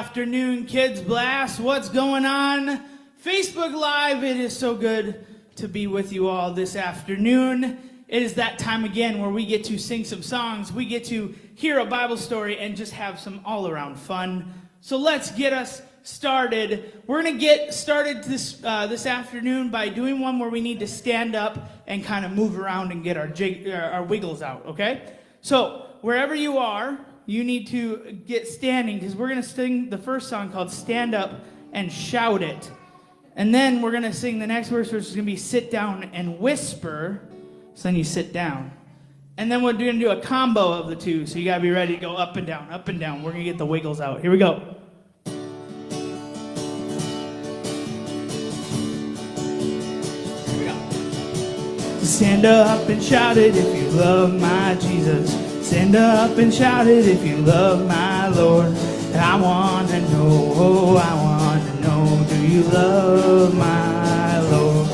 afternoon, Kids Blast. What's going on? Facebook Live, it is so good to be with you all this afternoon. It is that time again where we get to sing some songs, we get to hear a Bible story, and just have some all-around fun. So let's get us started. We're going to get started this afternoon by doing one where we need to stand up and kind of move around and get our wiggles out, okay? So wherever you are, you need to get standing because we're going to sing the first song called Stand Up and Shout It. And then we're going to sing the next verse, which is going to be Sit Down and Whisper. So then you sit down. And then we're going to do a combo of the two. So you got to be ready to go up and down, up and down. We're going to get the wiggles out. Here we go. Stand up and shout it if you love my Jesus. Stand up and shout it if you love my Lord. I want to know, do you love my Lord?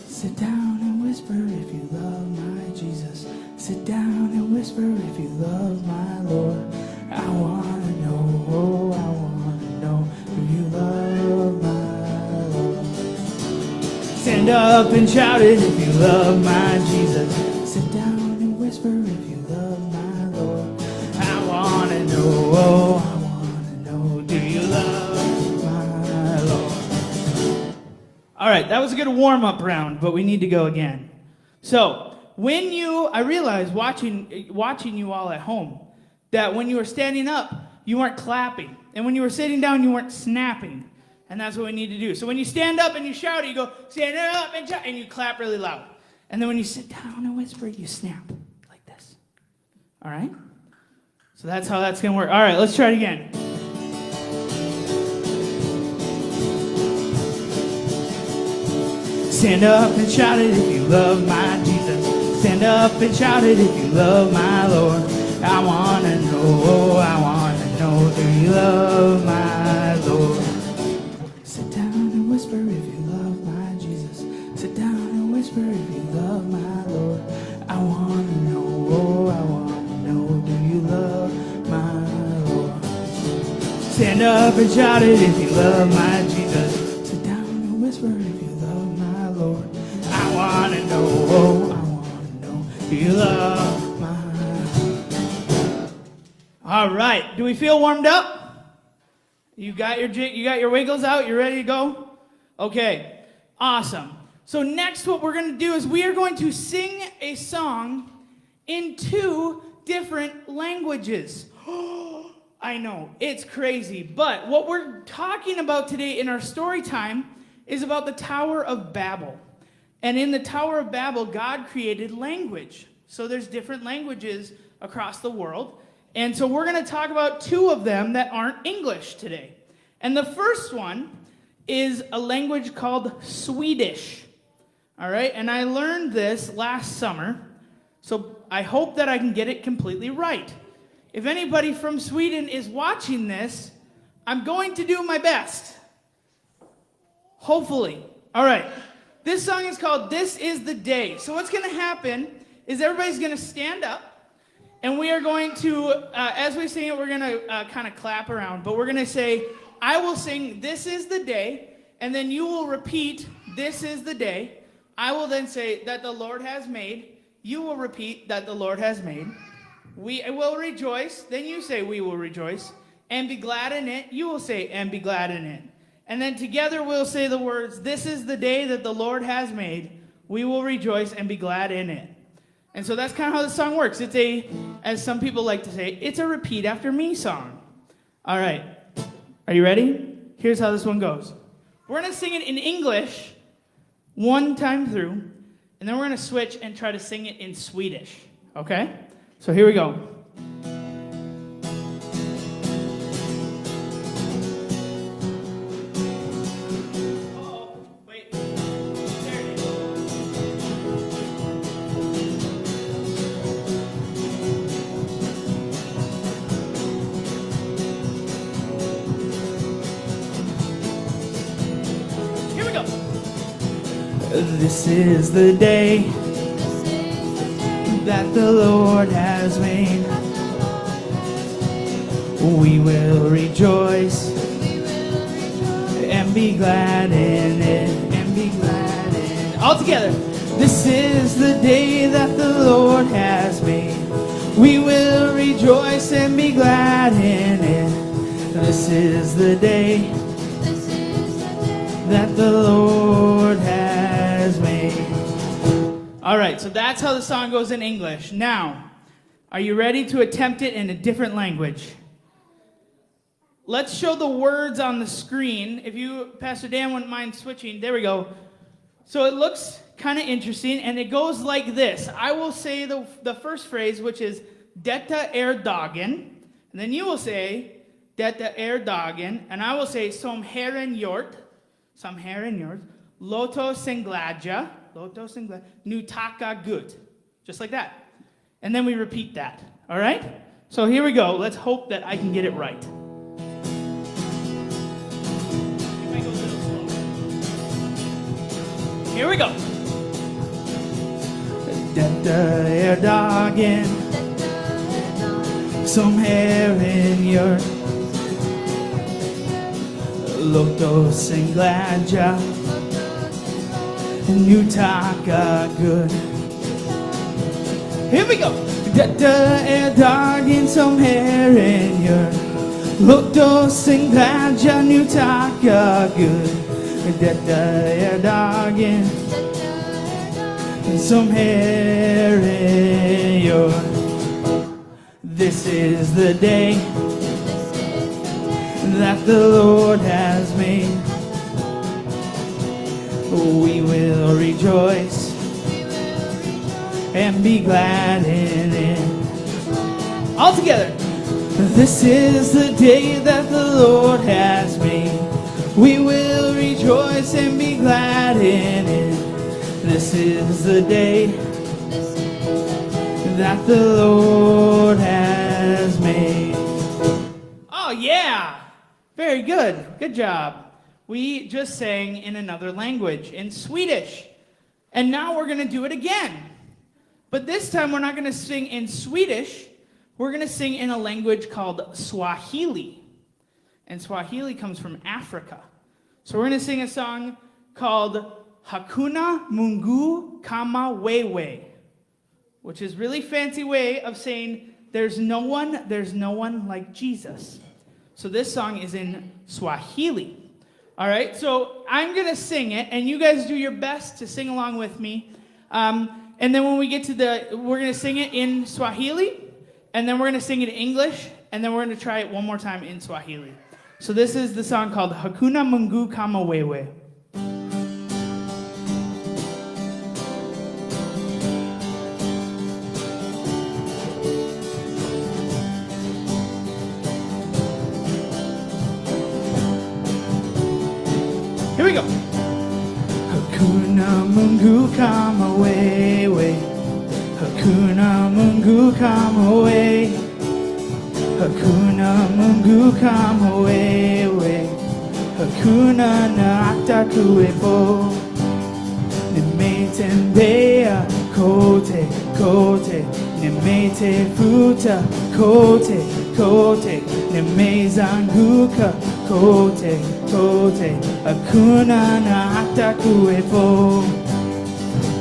Sit down and whisper if you love my Jesus. Sit down and whisper if you love my Lord. I want to know, do you love my Lord? Stand up and shout it if you love my Jesus. Sit down and whisper if you love my Lord. I want to know, do you love my Lord? All right, that was a good warm-up round, but we need to go again. So, I realized watching you all at home, that when you were standing up, you weren't clapping. And when you were sitting down, you weren't snapping. And that's what we need to do. So when you stand up and you shout, you go, stand up and shout, and you clap really loud. And then when you sit down and whisper, you snap like this. All right? So that's how that's going to work. All right, let's try it again. Stand up and shout it if you love my Jesus. Stand up and shout it if you love my Lord. I want to know, do you love my Lord? Sit down and whisper if you love my Jesus. Sit down and whisper if you love my Lord. I want to know, do you love my Lord? Stand up and shout it if you love my Jesus. Sit down and whisper if you love my Lord. I want to know, do you love my Lord? All right, do we feel warmed up? You got your wiggles out? You ready to go? Okay, awesome. So next what we're going to do is we are going to sing a song in 2 different languages. I know, it's crazy. But what we're talking about today in our story time is about the Tower of Babel. And in the Tower of Babel, God created language. So there's different languages across the world. And so we're going to talk about 2 of them that aren't English today. And the first one is a language called Swedish. All right? And I learned this last summer, so I hope that I can get it completely right. If anybody from Sweden is watching this, I'm going to do my best. Hopefully. All right. This song is called This Is the Day. So what's going to happen is everybody's going to stand up. And we are going to, as we sing it, we're going to kind of clap around. But we're going to say, I will sing, This is the day. And then you will repeat, This is the day. I will then say, That the Lord has made. You will repeat, That the Lord has made. We will rejoice. Then you say, We will rejoice. And be glad in it. You will say, And be glad in it. And then together we'll say the words, This is the day that the Lord has made. We will rejoice and be glad in it. And so that's kind of how the song works. It's as some people like to say, it's a repeat after me song. All right. Are you ready? Here's how this one goes. We're going to sing it in English 1 time through, and then we're going to switch and try to sing it in Swedish. Okay? So here we go. This is the day that the Lord has made. We will rejoice and be glad in it, and be glad in it. All together. This is the day that the Lord has made. We will rejoice and be glad in it. This is the day that the Lord has made. All right, so that's how the song goes in English. Now, are you ready to attempt it in a different language? Let's show the words on the screen. If you, Pastor Dan, wouldn't mind switching. There we go. So it looks kind of interesting, and it goes like this. I will say the first phrase, which is Detta dagen, and then you will say Detta dagen, and I will say Som Herren gjort, Loto Singladja, Nu taka Gud, just like that. And then we repeat that, all right? So here we go. Let's hope that I can get it right. Here we go. Detta dagen som Herren gör. Låt oss en glädja, nu tacka Gud. Here we go. Detta dagen som Herren gör. Låt oss en glädja, nu tacka Gud. Detta dagen som Herren gör. This is the day that the Lord has made. We will rejoice and be glad in it. All together. This is the day that the Lord has made. We will rejoice and be glad in it. This is the day that the Lord has made. Oh, yeah. Very good. Good job. We just sang in another language, in Swedish. And now we're going to do it again. But this time we're not going to sing in Swedish. We're going to sing in a language called Swahili. And Swahili comes from Africa. So we're going to sing a song called Hakuna Mungu Kama Wewe, which is a really fancy way of saying there's no one like Jesus. So this song is in Swahili. All right, so I'm going to sing it, and you guys do your best to sing along with me. And then when we get to we're going to sing it in Swahili, and then we're going to sing it in English, and then we're going to try it one more time in Swahili. So this is the song called Hakuna Mungu Kama Wewe. Here we go. Hakuna Mungu Kama Wewe. Hakuna Mungu Kama Wewe. Hakuna Mungu kama wewe. Hakuna na hata kuwepo. Nimetembea kote kote, nimetafuta kote kote, nimezunguka kote kote. Hakuna na hata kuwepo.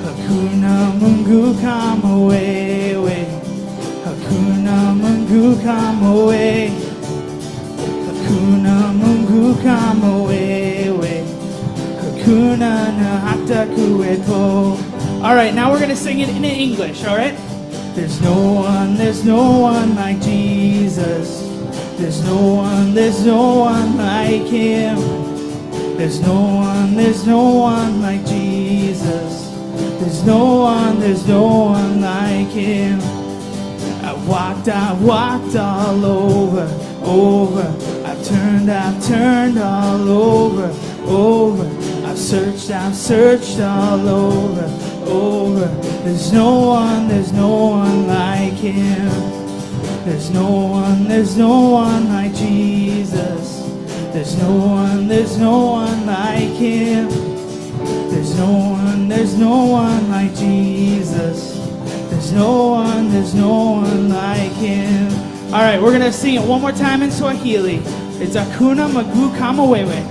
Hakuna Mungu kama wewe. Hakuna Mungu kama wewe. Hakuna Mungu kama wewe. Hakuna na hata kuwepo. All right, now we're going to sing it in English, all right? There's no one like Jesus. There's no one like him. There's no one like Jesus. There's no one like him. I've walked all over. I've turned all over. I've searched all over. There's no one like him. There's no one like Jesus. There's no one like him. There's no one like Jesus. There's no one like him. All right, we're going to sing it one more time in Swahili. It's Hakuna Mungu Kama Wewe.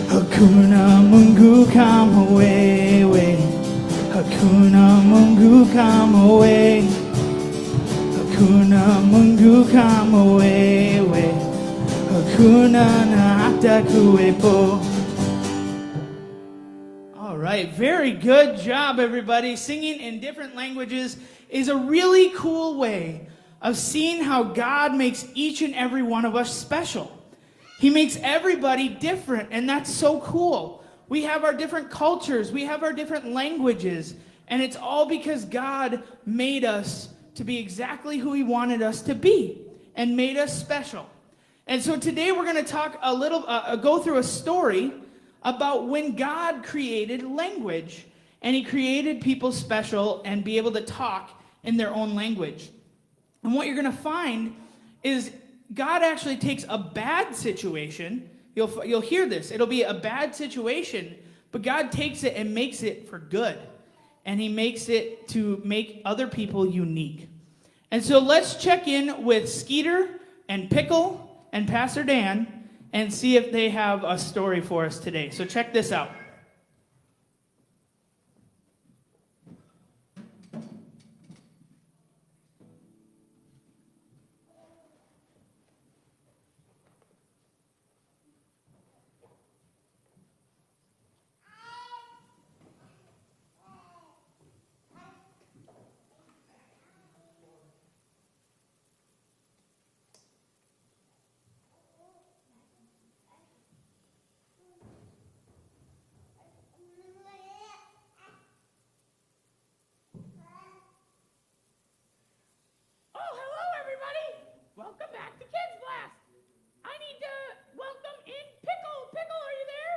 Hakuna Mungu Kama Wewe. Hakuna Mungu Kama Wewe. Hakuna Mungu Kama Wewe. Hakuna na hata kuwepo. All right, very good job, everybody. Singing in different languages is a really cool way of seeing how God makes each and every one of us special. He makes everybody different, and that's so cool. We have our different cultures, we have our different languages, and it's all because God made us to be exactly who He wanted us to be and made us special. And so today we're going to talk a little, go through a story about when God created language, and He created people special and be able to talk in their own language. And what you're going to find is God actually takes a bad situation. You'll hear this. It'll be a bad situation, but God takes it and makes it for good. And He makes it to make other people unique. And so let's check in with Skeeter and Pickle and Pastor Dan and see if they have a story for us today. So check this out. Welcome back to Kids Blast. I need to welcome in Pickle. Pickle, are you there?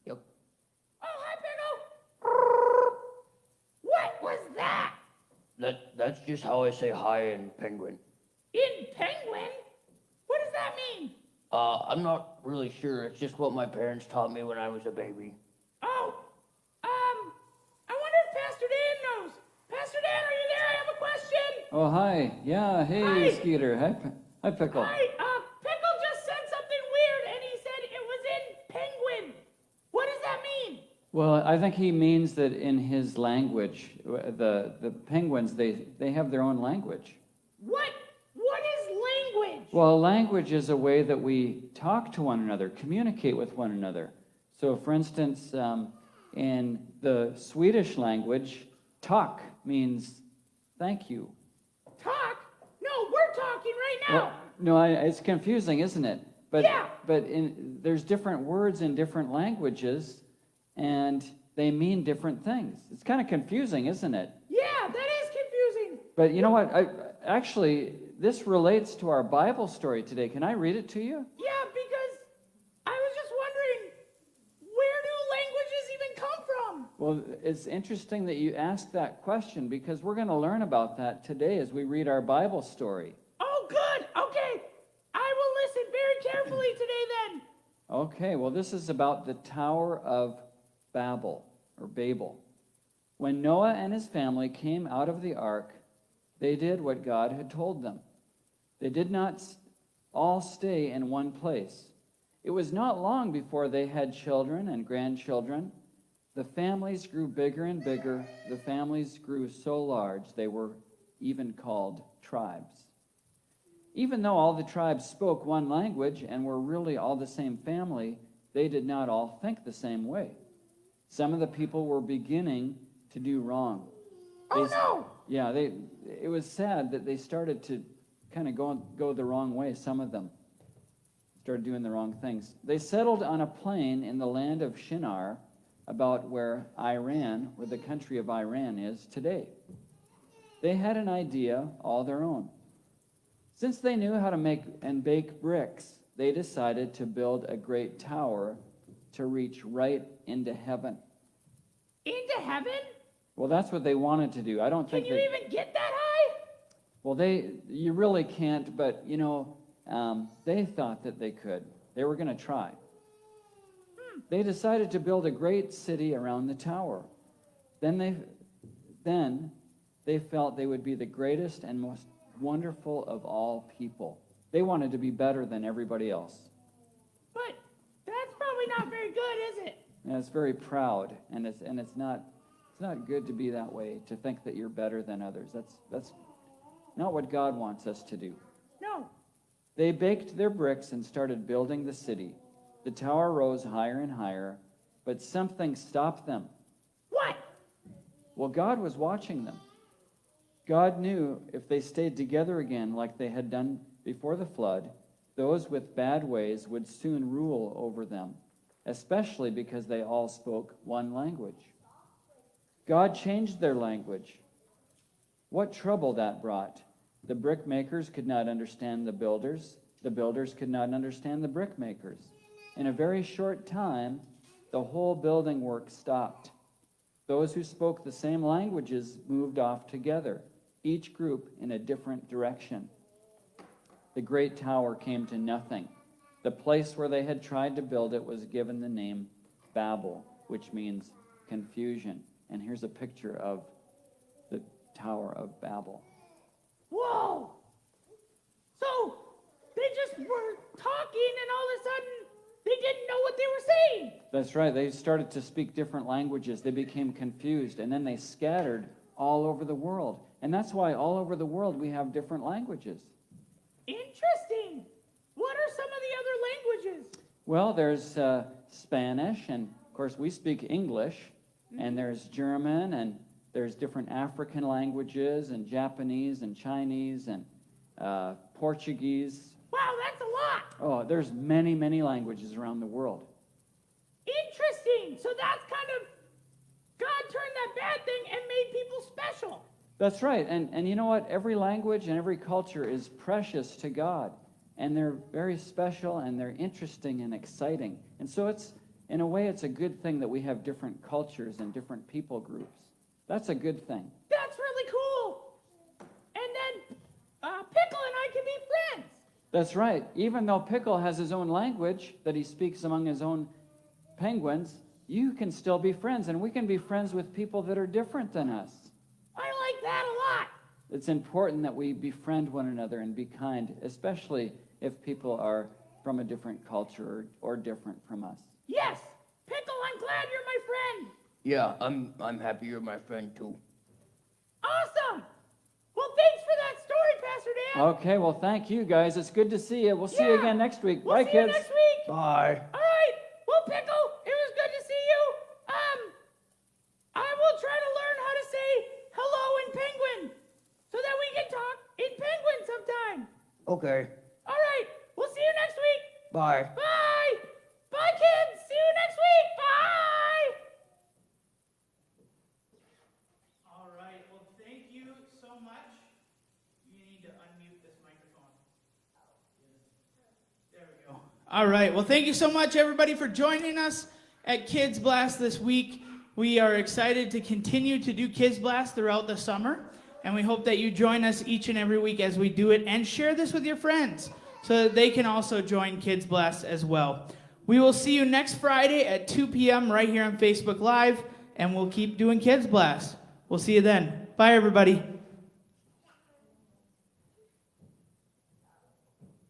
Yep. Oh, hi, Pickle. What was that? That's just how I say hi in Penguin. In Penguin? What does that mean? I'm not really sure. It's just what my parents taught me when I was a baby. Oh, I wonder if Pastor Dan knows. Pastor Dan, are you there? I have a question. Oh, hi. Yeah, hey, Hi. Skeeter. Hi, Pickle. Hi, Pickle just said something weird, and he said it was in Penguin. What does that mean? Well, I think he means that in his language, the penguins, they have their own language. What is language? Well, language is a way that we talk to one another, communicate with one another. So, for instance, in the Swedish language, tack means thank you. Talk? No, we're talking right now. Well, no, it's confusing, isn't it? But Yeah. There's different words in different languages, and they mean different things. It's kind of confusing, isn't it? Yeah, that is confusing. But you know what? Actually, this relates to our Bible story today. Can I read it to you? Yeah, because I was just wondering, where do languages even come from? Well, it's interesting that you asked that question because we're going to learn about that today as we read our Bible story. Oh, good. Okay. I will listen very carefully today then. Okay, well, this is about the Tower of Babel, or Babel. When Noah and his family came out of the ark, they did what God had told them. They did not all stay in one place. It was not long before they had children and grandchildren. The families grew bigger and bigger. The families grew so large they were even called tribes. Even though all the tribes spoke one language and were really all the same family, they did not all think the same way. Some of the people were beginning to do wrong. Oh, no. Yeah, it was sad that they started to kind of go the wrong way, some of them started doing the wrong things. They settled on a plain in the land of Shinar, about where Iran, where the country of Iran is today. They had an idea all their own. Since they knew how to make and bake bricks, they decided to build a great tower to reach right into heaven. Into heaven? Well, that's what they wanted to do. I don't Can think you even get that high? Well, you really can't, but, they thought that they could. They were going to try. They decided to build a great city around the tower. Then They felt they would be the greatest and most wonderful of all people. They wanted to be better than everybody else. But that's probably not very good, is it? And it's very proud, and it's not good to be that way, to think that you're better than others. That's not what God wants us to do. No. They baked their bricks and started building the city. The tower rose higher and higher, but something stopped them. What? Well, God was watching them. God knew if they stayed together again like they had done before the flood, those with bad ways would soon rule over them, especially because they all spoke one language. God changed their language. What trouble that brought! The brickmakers could not understand the builders could not understand the brickmakers. In a very short time, the whole building work stopped. Those who spoke the same languages moved off together, each group in a different direction. The great tower came to nothing. The place where they had tried to build it was given the name Babel, which means confusion. And here's a picture of the Tower of Babel. Whoa! So, they just were talking and all of a sudden they didn't know what they were saying. That's right. They started to speak different languages. They became confused, and then they scattered all over the world. And that's why all over the world we have different languages. Interesting. What are some of the other languages? Well, there's Spanish, and of course we speak English, and there's German, and there's different African languages, and Japanese, and Chinese, and Portuguese. Wow, that's a lot. Oh, there's many, many languages around the world. Interesting. So that's kind of, God turned that bad thing and made people special. That's right. And you know what? Every language and every culture is precious to God. And they're very special, and they're interesting and exciting. And so it's, in a way, it's a good thing that we have different cultures and different people groups. That's a good thing. That's really cool. And then Pickle and I can be friends. That's right. Even though Pickle has his own language that he speaks among his own penguins, you can still be friends, and we can be friends with people that are different than us. I like that a lot. It's important that we befriend one another and be kind, especially if people are from a different culture or different from us. Yes. Pickle, I'm glad you're my friend. Yeah, I'm happy you're my friend too. Awesome. Well, thanks for that story, Pastor Dan. Okay, well, thank you, guys. It's good to see you. We'll see you Yeah. again next week. We'll Bye, see kids. you next week. Bye. All right. Well, Pickle, it was good to see you. I will try to learn how to say hello in Penguin so that we can talk in Penguin sometime. Okay. All right. We'll see you next week. Bye. Bye. Bye, kids. See you next week. Bye. All right. Well, thank you so much. You need to unmute this microphone. There we go. All right. Well, thank you so much, everybody, for joining us at Kids Blast this week. We are excited to continue to do Kids Blast throughout the summer, and we hope that you join us each and every week as we do it, and share this with your friends so that they can also join Kids Blast as well. We will see you next Friday at 2 p.m. right here on Facebook Live, and we'll keep doing Kids Blast. We'll see you then. Bye, everybody.